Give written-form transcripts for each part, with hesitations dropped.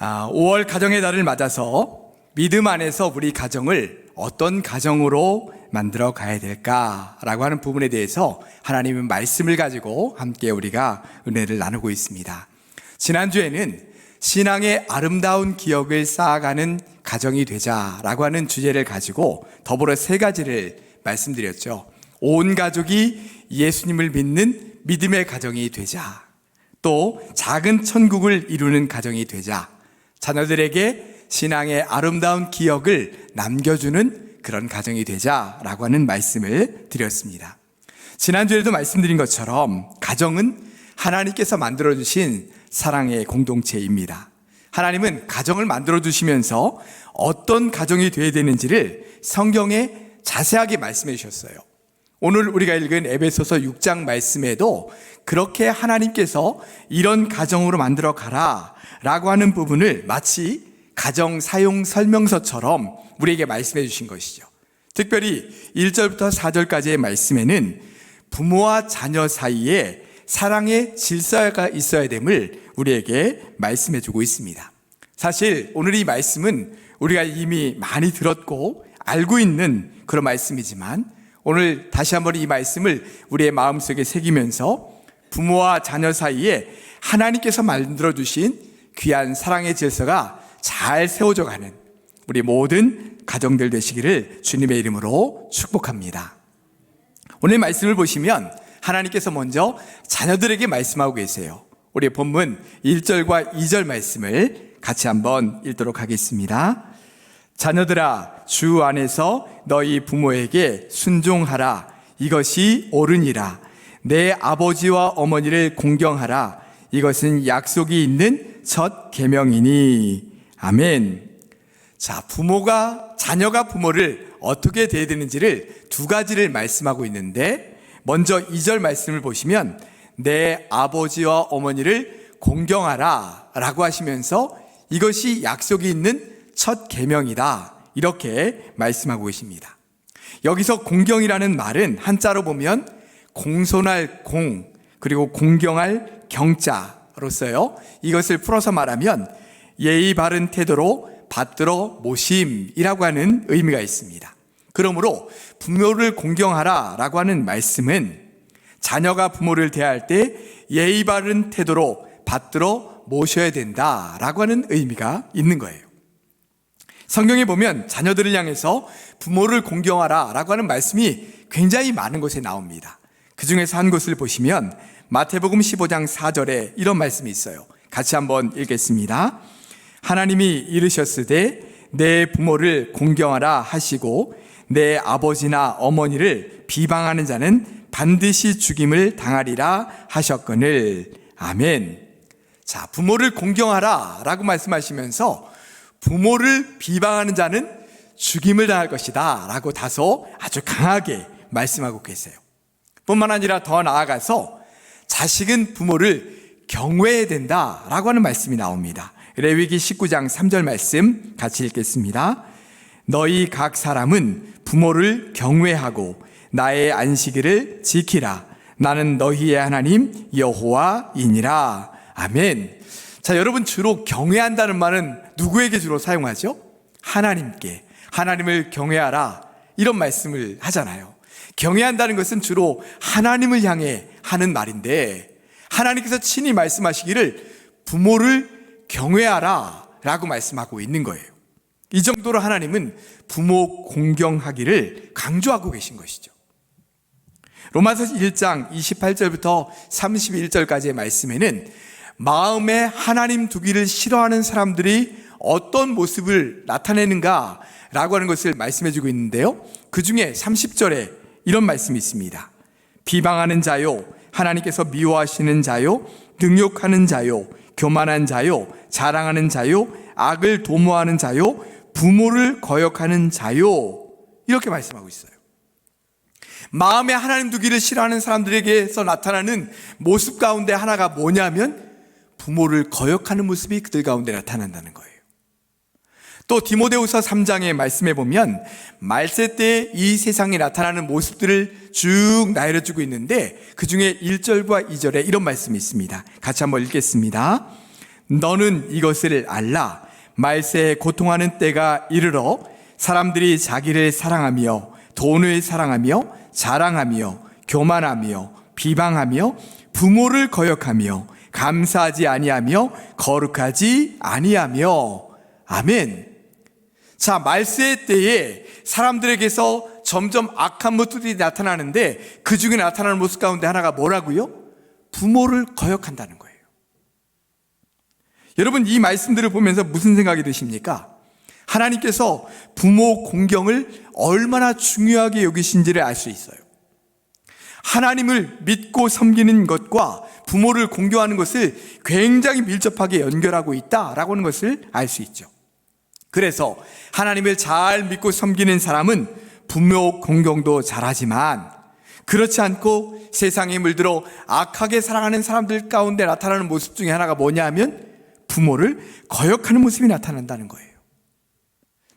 5월 가정의 달을 맞아서 믿음 안에서 우리 가정을 어떤 가정으로 만들어 가야 될까라고 하는 부분에 대해서 하나님의 말씀을 가지고 함께 우리가 은혜를 나누고 있습니다. 지난주에는 신앙의 아름다운 기억을 쌓아가는 가정이 되자라고 하는 주제를 가지고 더불어 세 가지를 말씀드렸죠. 온 가족이 예수님을 믿는 믿음의 가정이 되자, 또 작은 천국을 이루는 가정이 되자, 자녀들에게 신앙의 아름다운 기억을 남겨주는 그런 가정이 되자라고 하는 말씀을 드렸습니다. 지난주에도 말씀드린 것처럼 가정은 하나님께서 만들어주신 사랑의 공동체입니다. 하나님은 가정을 만들어주시면서 어떤 가정이 되어야 되는지를 성경에 자세하게 말씀해 주셨어요. 오늘 우리가 읽은 에베소서 6장 말씀에도 그렇게 하나님께서 이런 가정으로 만들어 가라 라고 하는 부분을 마치 가정 사용 설명서처럼 우리에게 말씀해 주신 것이죠. 특별히 1절부터 4절까지의 말씀에는 부모와 자녀 사이에 사랑의 질서가 있어야 됨을 우리에게 말씀해 주고 있습니다. 사실 오늘 이 말씀은 우리가 이미 많이 들었고 알고 있는 그런 말씀이지만 오늘 다시 한번 이 말씀을 우리의 마음속에 새기면서 부모와 자녀 사이에 하나님께서 만들어주신 귀한 사랑의 질서가 잘 세워져 가는 우리 모든 가정들 되시기를 주님의 이름으로 축복합니다. 오늘 말씀을 보시면 하나님께서 먼저 자녀들에게 말씀하고 계세요. 우리 본문 1절과 2절 말씀을 같이 한번 읽도록 하겠습니다. 자녀들아, 주 안에서 너희 부모에게 순종하라. 이것이 옳으니라. 내 아버지와 어머니를 공경하라. 이것은 약속이 있는 첫 계명이니. 아멘. 자, 자녀가 부모를 어떻게 대해야 되는지를 두 가지를 말씀하고 있는데, 먼저 2절 말씀을 보시면 내 아버지와 어머니를 공경하라 라고 하시면서 이것이 약속이 있는 첫 계명이다, 이렇게 말씀하고 계십니다. 여기서 공경이라는 말은 한자로 보면 공손할 공, 그리고 공경할 경자로 써요. 이것을 풀어서 말하면 예의 바른 태도로 받들어 모심이라고 하는 의미가 있습니다. 그러므로 부모를 공경하라 라고 하는 말씀은 자녀가 부모를 대할 때 예의 바른 태도로 받들어 모셔야 된다라고 하는 의미가 있는 거예요. 성경에 보면 자녀들을 향해서 부모를 공경하라 라고 하는 말씀이 굉장히 많은 곳에 나옵니다. 그 중에서 한 곳을 보시면 마태복음 15장 4절에 이런 말씀이 있어요. 같이 한번 읽겠습니다. 하나님이 이르셨으되 내 부모를 공경하라 하시고 내 아버지나 어머니를 비방하는 자는 반드시 죽임을 당하리라 하셨거늘. 아멘. 자, 부모를 공경하라 라고 말씀하시면서 부모를 비방하는 자는 죽임을 당할 것이다 라고 다소 아주 강하게 말씀하고 계세요. 뿐만 아니라 더 나아가서 자식은 부모를 경외해야 된다 라고 하는 말씀이 나옵니다. 레위기 19장 3절 말씀 같이 읽겠습니다. 너희 각 사람은 부모를 경외하고 나의 안식일을 지키라. 나는 너희의 하나님 여호와이니라. 아멘. 자, 여러분, 주로 경외한다는 말은 누구에게 주로 사용하죠? 하나님께. 하나님을 경외하라, 이런 말씀을 하잖아요. 경외한다는 것은 주로 하나님을 향해 하는 말인데, 하나님께서 친히 말씀하시기를 부모를 경외하라 라고 말씀하고 있는 거예요. 이 정도로 하나님은 부모 공경하기를 강조하고 계신 것이죠. 로마서 1장 28절부터 31절까지의 말씀에는 마음에 하나님 두기를 싫어하는 사람들이 어떤 모습을 나타내는가 라고 하는 것을 말씀해 주고 있는데요, 그 중에 30절에 이런 말씀이 있습니다. 비방하는 자요, 하나님께서 미워하시는 자요, 능욕하는 자요, 교만한 자요, 자랑하는 자요, 악을 도모하는 자요, 부모를 거역하는 자요, 이렇게 말씀하고 있어요. 마음에 하나님 두기를 싫어하는 사람들에게서 나타나는 모습 가운데 하나가 뭐냐면 부모를 거역하는 모습이 그들 가운데 나타난다는 거예요. 또 디모데후서 3장의 말씀에 보면 말세 때 이 세상에 나타나는 모습들을 쭉 나열해주고 있는데 그 중에 1절과 2절에 이런 말씀이 있습니다. 같이 한번 읽겠습니다. 너는 이것을 알라. 말세에 고통하는 때가 이르러 사람들이 자기를 사랑하며 돈을 사랑하며 자랑하며 교만하며 비방하며 부모를 거역하며 감사하지 아니하며 거룩하지 아니하며. 아멘. 자, 말세의 때에 사람들에게서 점점 악한 모습들이 나타나는데 그 중에 나타나는 모습 가운데 하나가 뭐라고요? 부모를 거역한다는 거예요. 여러분, 이 말씀들을 보면서 무슨 생각이 드십니까? 하나님께서 부모 공경을 얼마나 중요하게 여기신지를 알 수 있어요. 하나님을 믿고 섬기는 것과 부모를 공경하는 것을 굉장히 밀접하게 연결하고 있다라고 하는 것을 알 수 있죠. 그래서 하나님을 잘 믿고 섬기는 사람은 부모 공경도 잘하지만 그렇지 않고 세상에 물들어 악하게 살아가는 사람들 가운데 나타나는 모습 중에 하나가 뭐냐면 부모를 거역하는 모습이 나타난다는 거예요.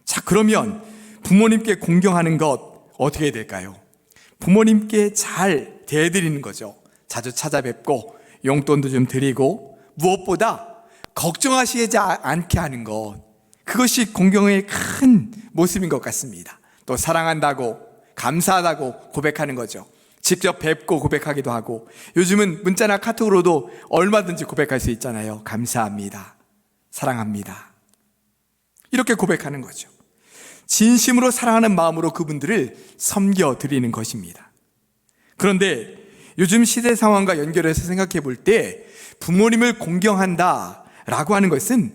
자, 그러면 부모님께 공경하는 것 어떻게 해야 될까요? 부모님께 잘 대해드리는 거죠. 자주 찾아뵙고 용돈도 좀 드리고 무엇보다 걱정하시지 않게 하는 것, 그것이 공경의 큰 모습인 것 같습니다. 또 사랑한다고 감사하다고 고백하는 거죠. 직접 뵙고 고백하기도 하고, 요즘은 문자나 카톡으로도 얼마든지 고백할 수 있잖아요. 감사합니다, 사랑합니다, 이렇게 고백하는 거죠. 진심으로 사랑하는 마음으로 그분들을 섬겨드리는 것입니다. 그런데 요즘 시대 상황과 연결해서 생각해 볼 때 부모님을 공경한다 라고 하는 것은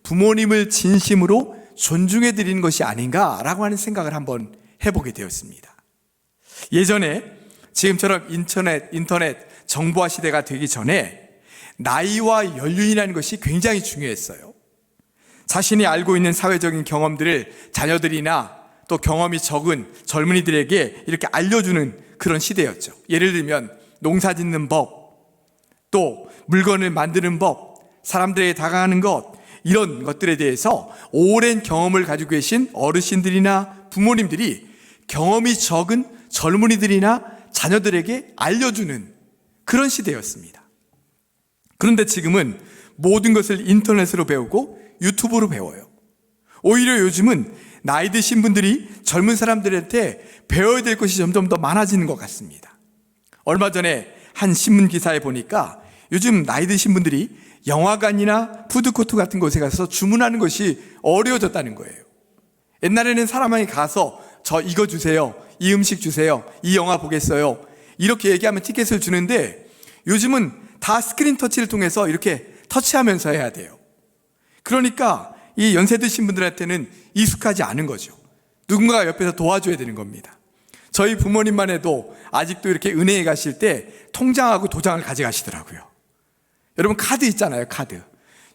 부모님을 진심으로 존중해 드리는 것이 아닌가라고 하는 생각을 한번 해보게 되었습니다. 예전에 지금처럼 인터넷 정보화 시대가 되기 전에 나이와 연륜이라는 것이 굉장히 중요했어요. 자신이 알고 있는 사회적인 경험들을 자녀들이나 또 경험이 적은 젊은이들에게 이렇게 알려주는 그런 시대였죠. 예를 들면 농사 짓는 법, 또 물건을 만드는 법, 사람들에게 다가가는 것, 이런 것들에 대해서 오랜 경험을 가지고 계신 어르신들이나 부모님들이 경험이 적은 젊은이들이나 자녀들에게 알려주는 그런 시대였습니다. 그런데 지금은 모든 것을 인터넷으로 배우고 유튜브로 배워요. 오히려 요즘은 나이 드신 분들이 젊은 사람들한테 배워야 될 것이 점점 더 많아지는 것 같습니다. 얼마 전에 한 신문 기사에 보니까 요즘 나이 드신 분들이 영화관이나 푸드코트 같은 곳에 가서 주문하는 것이 어려워졌다는 거예요. 옛날에는 사람이 가서 저 이거 주세요, 이 음식 주세요, 이 영화 보겠어요, 이렇게 얘기하면 티켓을 주는데 요즘은 다 스크린 터치를 통해서 이렇게 터치하면서 해야 돼요. 그러니까 이 연세 드신 분들한테는 익숙하지 않은 거죠. 누군가가 옆에서 도와줘야 되는 겁니다. 저희 부모님만 해도 아직도 이렇게 은행에 가실 때 통장하고 도장을 가져가시더라고요. 여러분, 카드 있잖아요, 카드.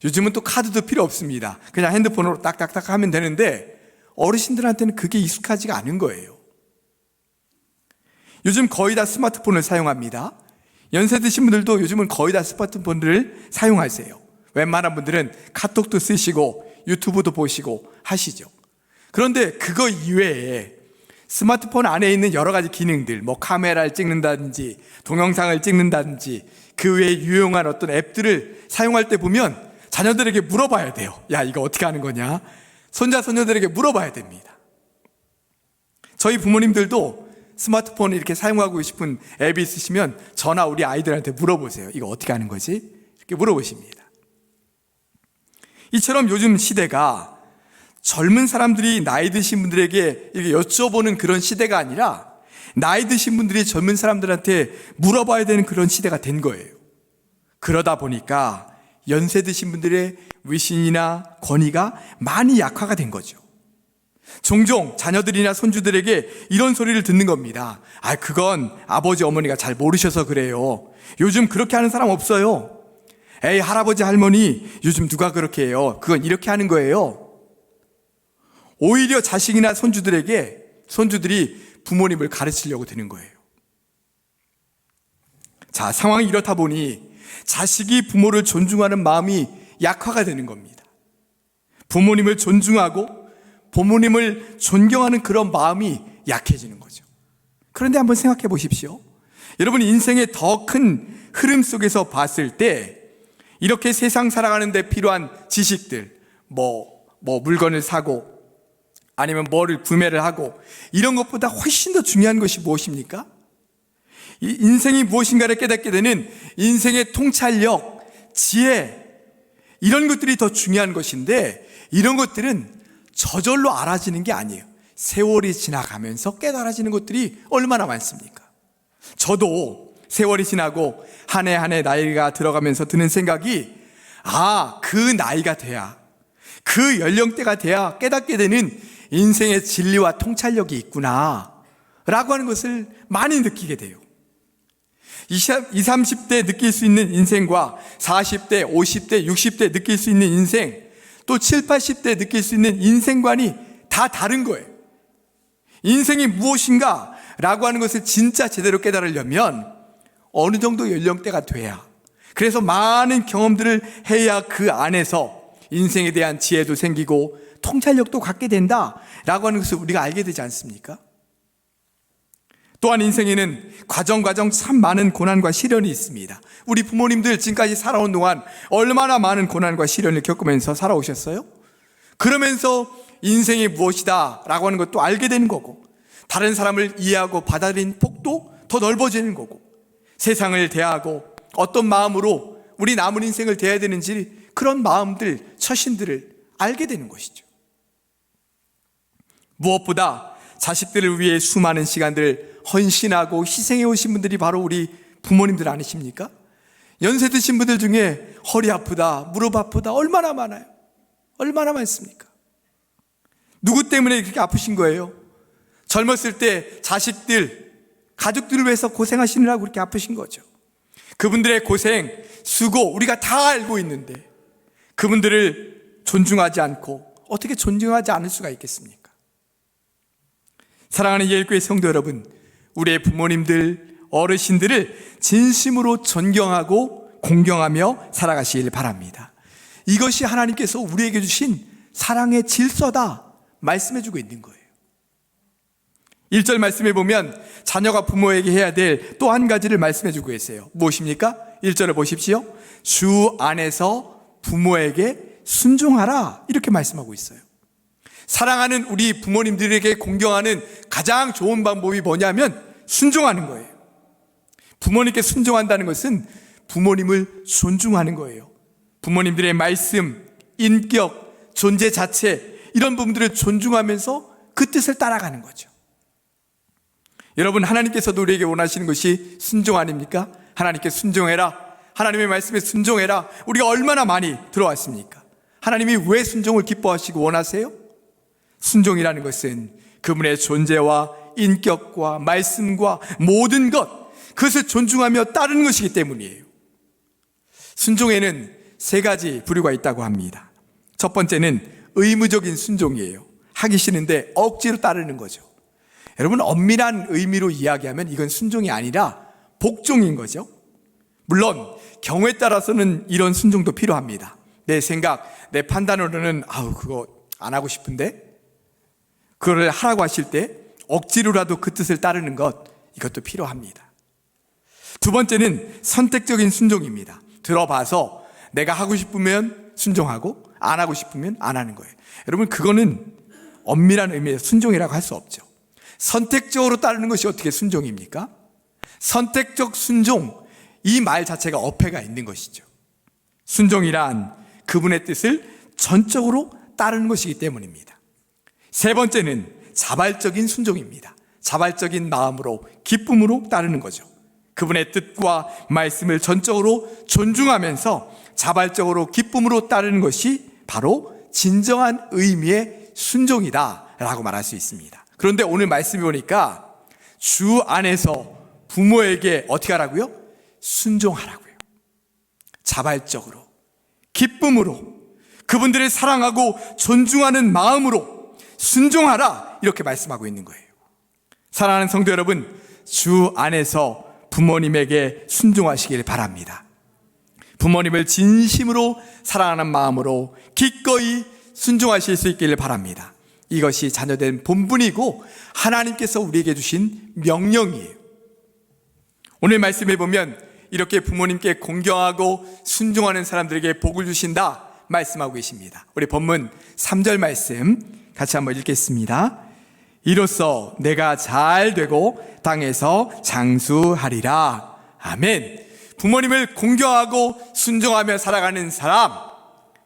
요즘은 또 카드도 필요 없습니다. 그냥 핸드폰으로 딱딱딱 하면 되는데 어르신들한테는 그게 익숙하지가 않은 거예요. 요즘 거의 다 스마트폰을 사용합니다. 연세 드신 분들도 요즘은 거의 다 스마트폰을 사용하세요. 웬만한 분들은 카톡도 쓰시고 유튜브도 보시고 하시죠. 그런데 그거 이외에 스마트폰 안에 있는 여러 가지 기능들, 뭐 카메라를 찍는다든지 동영상을 찍는다든지 그 외에 유용한 어떤 앱들을 사용할 때 보면 자녀들에게 물어봐야 돼요. 야, 이거 어떻게 하는 거냐? 손자, 손녀들에게 물어봐야 됩니다. 저희 부모님들도 스마트폰을 이렇게 사용하고 싶은 앱이 있으시면 저나 우리 아이들한테 물어보세요. 이거 어떻게 하는 거지? 이렇게 물어보십니다. 이처럼 요즘 시대가 젊은 사람들이 나이 드신 분들에게 이렇게 여쭤보는 그런 시대가 아니라 나이 드신 분들이 젊은 사람들한테 물어봐야 되는 그런 시대가 된 거예요. 그러다 보니까 연세 드신 분들의 위신이나 권위가 많이 약화가 된 거죠. 종종 자녀들이나 손주들에게 이런 소리를 듣는 겁니다. 아, 그건 아버지 어머니가 잘 모르셔서 그래요. 요즘 그렇게 하는 사람 없어요. 에이, 할아버지 할머니 요즘 누가 그렇게 해요. 그건 이렇게 하는 거예요. 오히려 자식이나 손주들이 부모님을 가르치려고 드는 거예요. 자, 상황이 이렇다 보니 자식이 부모를 존중하는 마음이 약화가 되는 겁니다. 부모님을 존중하고 부모님을 존경하는 그런 마음이 약해지는 거죠. 그런데 한번 생각해 보십시오. 여러분, 인생의 더 큰 흐름 속에서 봤을 때 이렇게 세상 살아가는 데 필요한 지식들, 물건을 사고 아니면 뭐를 구매를 하고, 이런 것보다 훨씬 더 중요한 것이 무엇입니까? 이 인생이 무엇인가를 깨닫게 되는 인생의 통찰력, 지혜, 이런 것들이 더 중요한 것인데, 이런 것들은 저절로 알아지는 게 아니에요. 세월이 지나가면서 깨달아지는 것들이 얼마나 많습니까? 저도 세월이 지나고 한 해 한 해 나이가 들어가면서 드는 생각이, 그 나이가 돼야, 그 연령대가 돼야 깨닫게 되는 인생의 진리와 통찰력이 있구나 라고 하는 것을 많이 느끼게 돼요. 20, 30대 느낄 수 있는 인생과 40대, 50대, 60대 느낄 수 있는 인생, 또 7, 80대 느낄 수 있는 인생관이 다 다른 거예요. 인생이 무엇인가 라고 하는 것을 진짜 제대로 깨달으려면 어느 정도 연령대가 돼야, 그래서 많은 경험들을 해야 그 안에서 인생에 대한 지혜도 생기고 통찰력도 갖게 된다라고 하는 것을 우리가 알게 되지 않습니까? 또한 인생에는 과정 참 많은 고난과 시련이 있습니다. 우리 부모님들 지금까지 살아온 동안 얼마나 많은 고난과 시련을 겪으면서 살아오셨어요? 그러면서 인생이 무엇이다 라고 하는 것도 알게 되는 거고, 다른 사람을 이해하고 받아들이는 폭도 더 넓어지는 거고, 세상을 대하고 어떤 마음으로 우리 남은 인생을 대해야 되는지, 그런 마음들, 처신들을 알게 되는 것이죠. 무엇보다 자식들을 위해 수많은 시간들 헌신하고 희생해 오신 분들이 바로 우리 부모님들 아니십니까? 연세 드신 분들 중에 허리 아프다, 무릎 아프다 얼마나 많아요. 얼마나 많습니까? 누구 때문에 그렇게 아프신 거예요? 젊었을 때 자식들, 가족들을 위해서 고생하시느라고 그렇게 아프신 거죠. 그분들의 고생, 수고 우리가 다 알고 있는데 그분들을 존중하지 않고 어떻게 존중하지 않을 수가 있겠습니까? 사랑하는 예일교회 성도 여러분, 우리의 부모님들, 어르신들을 진심으로 존경하고 공경하며 살아가시길 바랍니다. 이것이 하나님께서 우리에게 주신 사랑의 질서다 말씀해주고 있는 거예요. 1절 말씀에 보면 자녀가 부모에게 해야 될 또 한 가지를 말씀해주고 계세요. 무엇입니까? 1절을 보십시오. 주 안에서 부모에게 순종하라, 이렇게 말씀하고 있어요. 사랑하는 우리 부모님들에게 공경하는 가장 좋은 방법이 뭐냐면 순종하는 거예요. 부모님께 순종한다는 것은 부모님을 존중하는 거예요. 부모님들의 말씀, 인격, 존재 자체, 이런 부분들을 존중하면서 그 뜻을 따라가는 거죠. 여러분, 하나님께서도 우리에게 원하시는 것이 순종 아닙니까? 하나님께 순종해라, 하나님의 말씀에 순종해라. 우리가 얼마나 많이 들어왔습니까? 하나님이 왜 순종을 기뻐하시고 원하세요? 순종이라는 것은 그분의 존재와 인격과 말씀과 모든 것, 그것을 존중하며 따르는 것이기 때문이에요. 순종에는 세 가지 부류가 있다고 합니다. 첫 번째는 의무적인 순종이에요. 하기 싫은데 억지로 따르는 거죠. 여러분, 엄밀한 의미로 이야기하면 이건 순종이 아니라 복종인 거죠. 물론 경우에 따라서는 이런 순종도 필요합니다. 내 생각, 내 판단으로는 그거 안 하고 싶은데, 그거를 하라고 하실 때 억지로라도 그 뜻을 따르는 것, 이것도 필요합니다. 두 번째는 선택적인 순종입니다. 들어봐서 내가 하고 싶으면 순종하고 안 하고 싶으면 안 하는 거예요. 여러분, 그거는 엄밀한 의미에서 순종이라고 할 수 없죠. 선택적으로 따르는 것이 어떻게 순종입니까? 선택적 순종, 이 말 자체가 어폐가 있는 것이죠. 순종이란 그분의 뜻을 전적으로 따르는 것이기 때문입니다. 세 번째는 자발적인 순종입니다. 자발적인 마음으로, 기쁨으로 따르는 거죠. 그분의 뜻과 말씀을 전적으로 존중하면서 자발적으로 기쁨으로 따르는 것이 바로 진정한 의미의 순종이다 라고 말할 수 있습니다. 그런데 오늘 말씀해 보니까 주 안에서 부모에게 어떻게 하라고요? 순종하라고요. 자발적으로, 기쁨으로, 그분들을 사랑하고 존중하는 마음으로 순종하라, 이렇게 말씀하고 있는 거예요. 사랑하는 성도 여러분, 주 안에서 부모님에게 순종하시길 바랍니다. 부모님을 진심으로 사랑하는 마음으로 기꺼이 순종하실 수 있기를 바랍니다. 이것이 자녀된 본분이고 하나님께서 우리에게 주신 명령이에요. 오늘 말씀해 보면 이렇게 부모님께 공경하고 순종하는 사람들에게 복을 주신다 말씀하고 계십니다. 우리 본문 3절 말씀 같이 한번 읽겠습니다. 이로써 내가 잘 되고 땅에서 장수하리라. 아멘. 부모님을 공경하고 순종하며 살아가는 사람,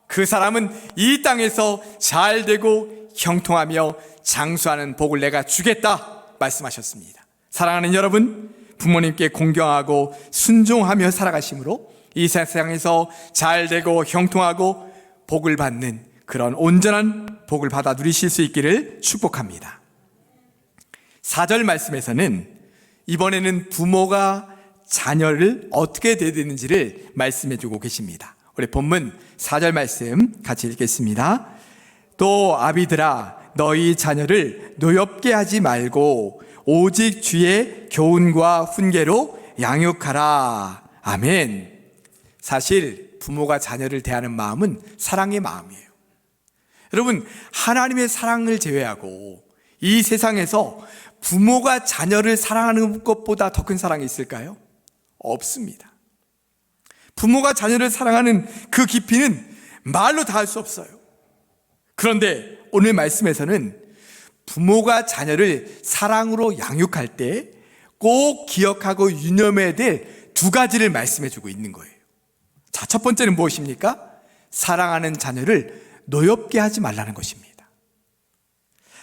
그 사람은 이 땅에서 잘 되고 형통하며 장수하는 복을 내가 주겠다 말씀하셨습니다. 사랑하는 여러분, 부모님께 공경하고 순종하며 살아가심으로 이 세상에서 잘 되고 형통하고 복을 받는 그런 온전한 복을 받아 누리실 수 있기를 축복합니다. 4절 말씀에서는 이번에는 부모가 자녀를 어떻게 대드는지를 말씀해 주고 계십니다. 우리 본문 4절 말씀 같이 읽겠습니다. 또 아비들아, 너희 자녀를 노엽게 하지 말고 오직 주의 교훈과 훈계로 양육하라. 아멘. 사실 부모가 자녀를 대하는 마음은 사랑의 마음이에요. 여러분, 하나님의 사랑을 제외하고 이 세상에서 부모가 자녀를 사랑하는 것보다 더 큰 사랑이 있을까요? 없습니다. 부모가 자녀를 사랑하는 그 깊이는 말로 다 할 수 없어요. 그런데 오늘 말씀에서는 부모가 자녀를 사랑으로 양육할 때 꼭 기억하고 유념해야 될 두 가지를 말씀해 주고 있는 거예요. 자, 첫 번째는 무엇입니까? 사랑하는 자녀를 노엽게 하지 말라는 것입니다.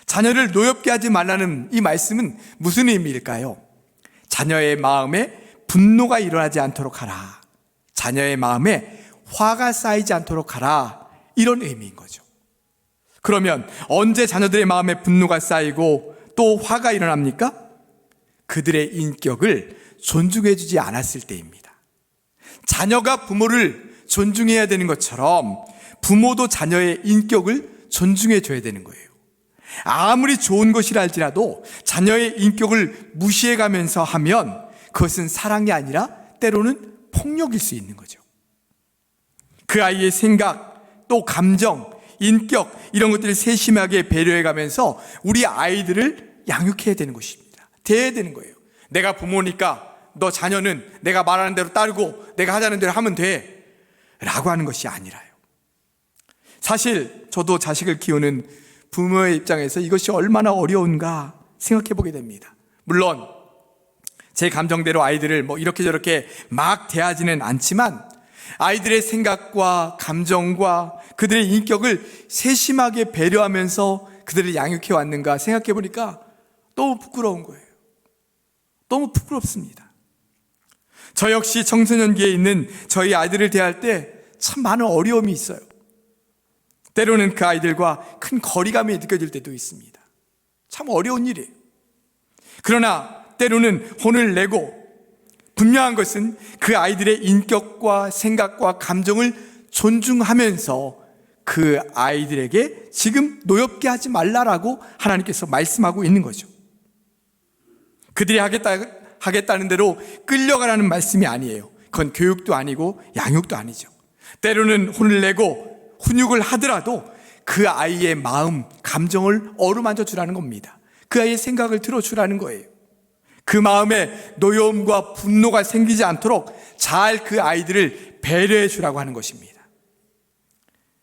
자녀를 노엽게 하지 말라는 이 말씀은 무슨 의미일까요? 자녀의 마음에 분노가 일어나지 않도록 하라. 자녀의 마음에 화가 쌓이지 않도록 하라. 이런 의미인 거죠. 그러면 언제 자녀들의 마음에 분노가 쌓이고 또 화가 일어납니까? 그들의 인격을 존중해 주지 않았을 때입니다. 자녀가 부모를 존중해야 되는 것처럼 부모도 자녀의 인격을 존중해 줘야 되는 거예요. 아무리 좋은 것이라 할지라도 자녀의 인격을 무시해 가면서 하면 그것은 사랑이 아니라 때로는 폭력일 수 있는 거죠. 그 아이의 생각, 또 감정, 인격 이런 것들을 세심하게 배려해 가면서 우리 아이들을 양육해야 되는 것입니다. 대해야 되는 거예요. 내가 부모니까 너 자녀는 내가 말하는 대로 따르고 내가 하자는 대로 하면 돼 라고 하는 것이 아니라요. 사실 저도 자식을 키우는 부모의 입장에서 이것이 얼마나 어려운가 생각해 보게 됩니다. 물론 제 감정대로 아이들을 이렇게 저렇게 막 대하지는 않지만 아이들의 생각과 감정과 그들의 인격을 세심하게 배려하면서 그들을 양육해 왔는가 생각해 보니까 너무 부끄러운 거예요. 너무 부끄럽습니다. 저 역시 청소년기에 있는 저희 아이들을 대할 때 참 많은 어려움이 있어요. 때로는 그 아이들과 큰 거리감이 느껴질 때도 있습니다. 참 어려운 일이에요. 그러나 때로는 혼을 내고 분명한 것은 그 아이들의 인격과 생각과 감정을 존중하면서 그 아이들에게 지금 노엽게 하지 말라라고 하나님께서 말씀하고 있는 거죠. 그들이 하겠다는 대로 끌려가라는 말씀이 아니에요. 그건 교육도 아니고 양육도 아니죠. 때로는 혼을 내고 훈육을 하더라도 그 아이의 마음, 감정을 어루만져 주라는 겁니다. 그 아이의 생각을 들어주라는 거예요. 그 마음에 노여움과 분노가 생기지 않도록 잘 그 아이들을 배려해 주라고 하는 것입니다.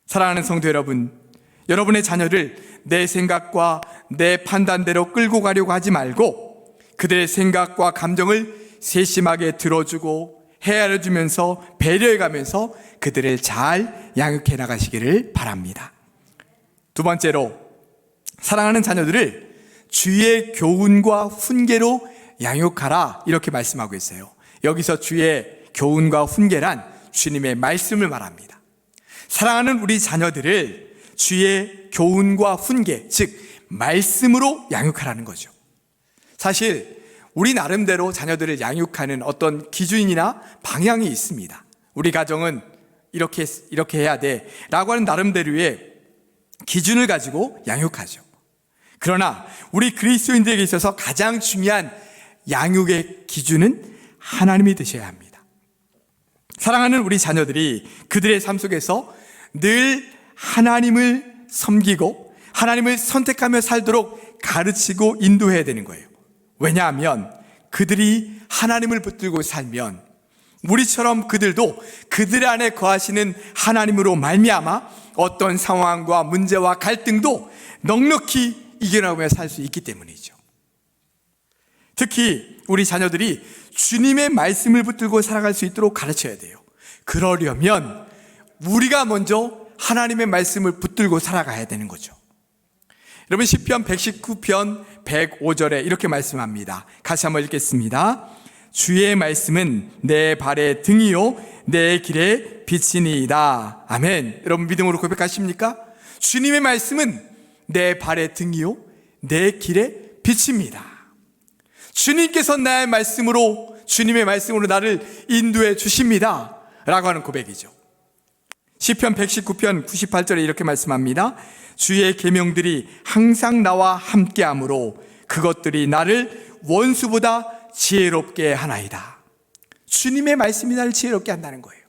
사랑하는 성도 여러분, 여러분의 자녀를 내 생각과 내 판단대로 끌고 가려고 하지 말고 그들의 생각과 감정을 세심하게 들어주고 헤아려주면서 배려해가면서 그들을 잘 양육해 나가시기를 바랍니다. 두 번째로, 사랑하는 자녀들을 주의 교훈과 훈계로 양육하라 이렇게 말씀하고 있어요. 여기서 주의 교훈과 훈계란 주님의 말씀을 말합니다. 사랑하는 우리 자녀들을 주의 교훈과 훈계, 즉 말씀으로 양육하라는 거죠. 사실 우리 나름대로 자녀들을 양육하는 어떤 기준이나 방향이 있습니다. 우리 가정은 이렇게 해야 돼 라고 하는 나름대로의 기준을 가지고 양육하죠. 그러나 우리 그리스도인들에게 있어서 가장 중요한 양육의 기준은 하나님이 되셔야 합니다. 사랑하는 우리 자녀들이 그들의 삶 속에서 늘 하나님을 섬기고 하나님을 선택하며 살도록 가르치고 인도해야 되는 거예요. 왜냐하면 그들이 하나님을 붙들고 살면 우리처럼 그들도 그들 안에 거하시는 하나님으로 말미암아 어떤 상황과 문제와 갈등도 넉넉히 이겨나가며 살 수 있기 때문이죠. 특히 우리 자녀들이 주님의 말씀을 붙들고 살아갈 수 있도록 가르쳐야 돼요. 그러려면 우리가 먼저 하나님의 말씀을 붙들고 살아가야 되는 거죠. 여러분, 시편 119편 105절에 이렇게 말씀합니다. 같이 한번 읽겠습니다. 주의 말씀은 내 발의 등이요 내 길의 빛이니이다. 아멘. 여러분, 믿음으로 고백하십니까? 주님의 말씀은 내 발의 등이요 내 길의 빛입니다. 주님께서 나의 말씀으로, 주님의 말씀으로 나를 인도해 주십니다 라고 하는 고백이죠. 시편 119편 98절에 이렇게 말씀합니다. 주의 계명들이 항상 나와 함께하므로 그것들이 나를 원수보다 지혜롭게 하나이다. 주님의 말씀이 나를 지혜롭게 한다는 거예요.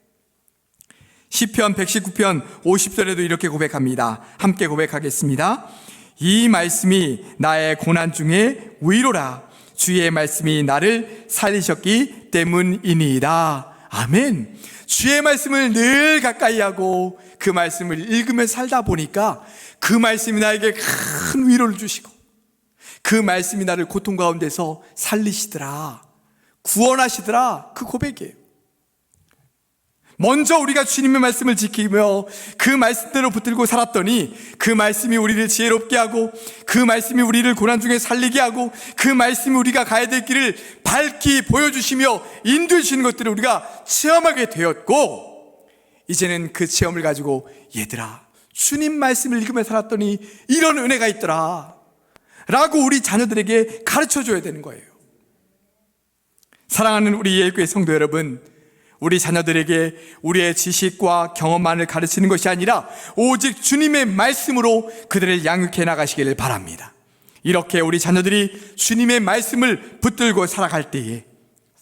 시편 119편 50절에도 이렇게 고백합니다. 함께 고백하겠습니다. 이 말씀이 나의 고난 중에 위로라. 주의 말씀이 나를 살리셨기 때문이니이다. 아멘. 주의 말씀을 늘 가까이 하고 그 말씀을 읽으며 살다 보니까 그 말씀이 나에게 큰 위로를 주시고 그 말씀이 나를 고통 가운데서 살리시더라, 구원하시더라, 그 고백이에요. 먼저 우리가 주님의 말씀을 지키며 그 말씀대로 붙들고 살았더니 그 말씀이 우리를 지혜롭게 하고 그 말씀이 우리를 고난 중에 살리게 하고 그 말씀이 우리가 가야 될 길을 밝히 보여주시며 인도해 주시는 것들을 우리가 체험하게 되었고, 이제는 그 체험을 가지고 얘들아, 주님 말씀을 읽으며 살았더니 이런 은혜가 있더라 라고 우리 자녀들에게 가르쳐줘야 되는 거예요. 사랑하는 우리 예일교회 성도 여러분, 우리 자녀들에게 우리의 지식과 경험만을 가르치는 것이 아니라 오직 주님의 말씀으로 그들을 양육해 나가시기를 바랍니다. 이렇게 우리 자녀들이 주님의 말씀을 붙들고 살아갈 때에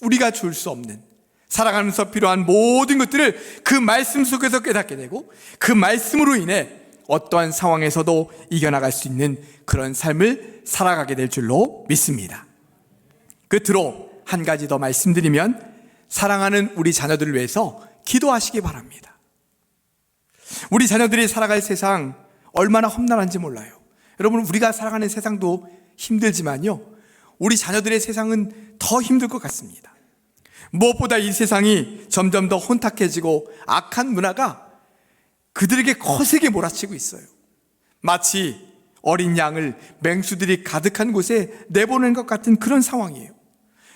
우리가 줄 수 없는, 살아가면서 필요한 모든 것들을 그 말씀 속에서 깨닫게 되고 그 말씀으로 인해 어떠한 상황에서도 이겨나갈 수 있는 그런 삶을 살아가게 될 줄로 믿습니다. 끝으로 한 가지 더 말씀드리면, 사랑하는 우리 자녀들을 위해서 기도하시기 바랍니다. 우리 자녀들이 살아갈 세상 얼마나 험난한지 몰라요. 여러분, 우리가 살아가는 세상도 힘들지만요, 우리 자녀들의 세상은 더 힘들 것 같습니다. 무엇보다 이 세상이 점점 더 혼탁해지고 악한 문화가 그들에게 거세게 몰아치고 있어요. 마치 어린 양을 맹수들이 가득한 곳에 내보낸 것 같은 그런 상황이에요.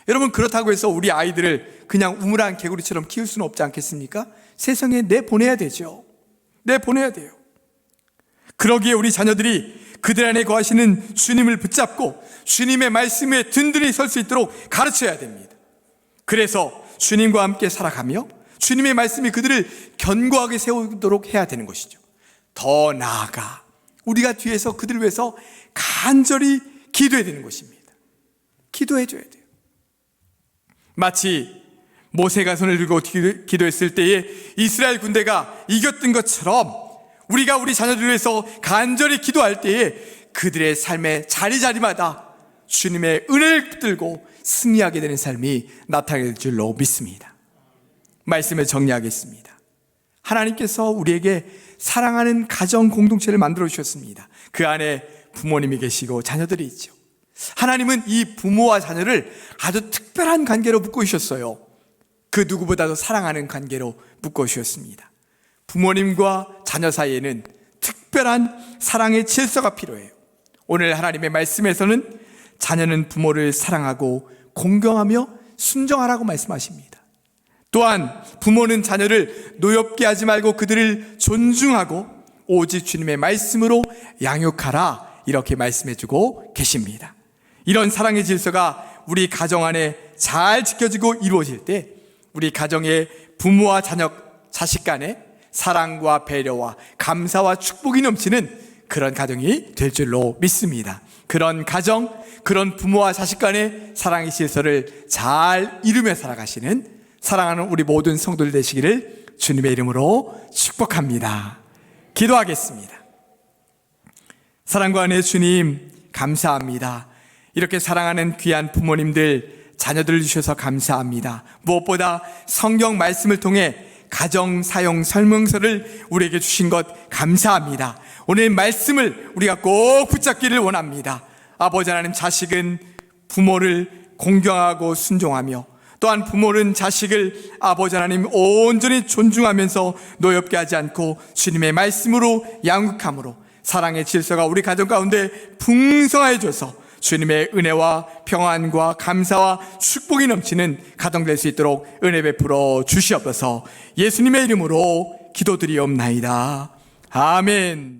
여러분, 그렇다고 해서 우리 아이들을 그냥 우물안 개구리처럼 키울 수는 없지 않겠습니까? 세상에 내보내야 되죠. 내보내야 돼요. 그러기에 우리 자녀들이 그들 안에 거하시는 주님을 붙잡고 주님의 말씀에 든든히 설 수 있도록 가르쳐야 됩니다. 그래서 주님과 함께 살아가며 주님의 말씀이 그들을 견고하게 세우도록 해야 되는 것이죠. 더 나아가 우리가 뒤에서 그들을 위해서 간절히 기도해야 되는 것입니다. 기도해 줘야 돼요. 마치 모세가 손을 들고 기도했을 때에 이스라엘 군대가 이겼던 것처럼 우리가 우리 자녀들을 위해서 간절히 기도할 때에 그들의 삶의 자리자리마다 주님의 은혜를 붙들고 승리하게 되는 삶이 나타나게 될 줄로 믿습니다. 말씀을 정리하겠습니다. 하나님께서 우리에게 사랑하는 가정 공동체를 만들어 주셨습니다. 그 안에 부모님이 계시고 자녀들이 있죠. 하나님은 이 부모와 자녀를 아주 특별한 관계로 묶어 주셨어요. 그 누구보다도 사랑하는 관계로 묶어 주셨습니다. 부모님과 자녀 사이에는 특별한 사랑의 질서가 필요해요. 오늘 하나님의 말씀에서는 자녀는 부모를 사랑하고 공경하며 순종하라고 말씀하십니다. 또한 부모는 자녀를 노엽게 하지 말고 그들을 존중하고 오직 주님의 말씀으로 양육하라, 이렇게 말씀해주고 계십니다. 이런 사랑의 질서가 우리 가정 안에 잘 지켜지고 이루어질 때 우리 가정의 부모와 자녀, 자식 간에 사랑과 배려와 감사와 축복이 넘치는 그런 가정이 될 줄로 믿습니다. 그런 가정, 그런 부모와 자식 간의 사랑의 질서를 잘 이루며 살아가시는 사랑하는 우리 모든 성도들 되시기를 주님의 이름으로 축복합니다. 기도하겠습니다. 사랑과 은혜 주님, 감사합니다. 이렇게 사랑하는 귀한 부모님들, 자녀들을 주셔서 감사합니다. 무엇보다 성경 말씀을 통해 가정 사용 설명서를 우리에게 주신 것 감사합니다. 오늘 말씀을 우리가 꼭 붙잡기를 원합니다. 아버지 하나님, 자식은 부모를 공경하고 순종하며 또한 부모는 자식을 아버지 하나님 온전히 존중하면서 노엽게 하지 않고 주님의 말씀으로 양육함으로 사랑의 질서가 우리 가정 가운데 풍성해져서 주님의 은혜와 평안과 감사와 축복이 넘치는 가정 될 수 있도록 은혜 베풀어 주시옵소서. 예수님의 이름으로 기도드리옵나이다. 아멘.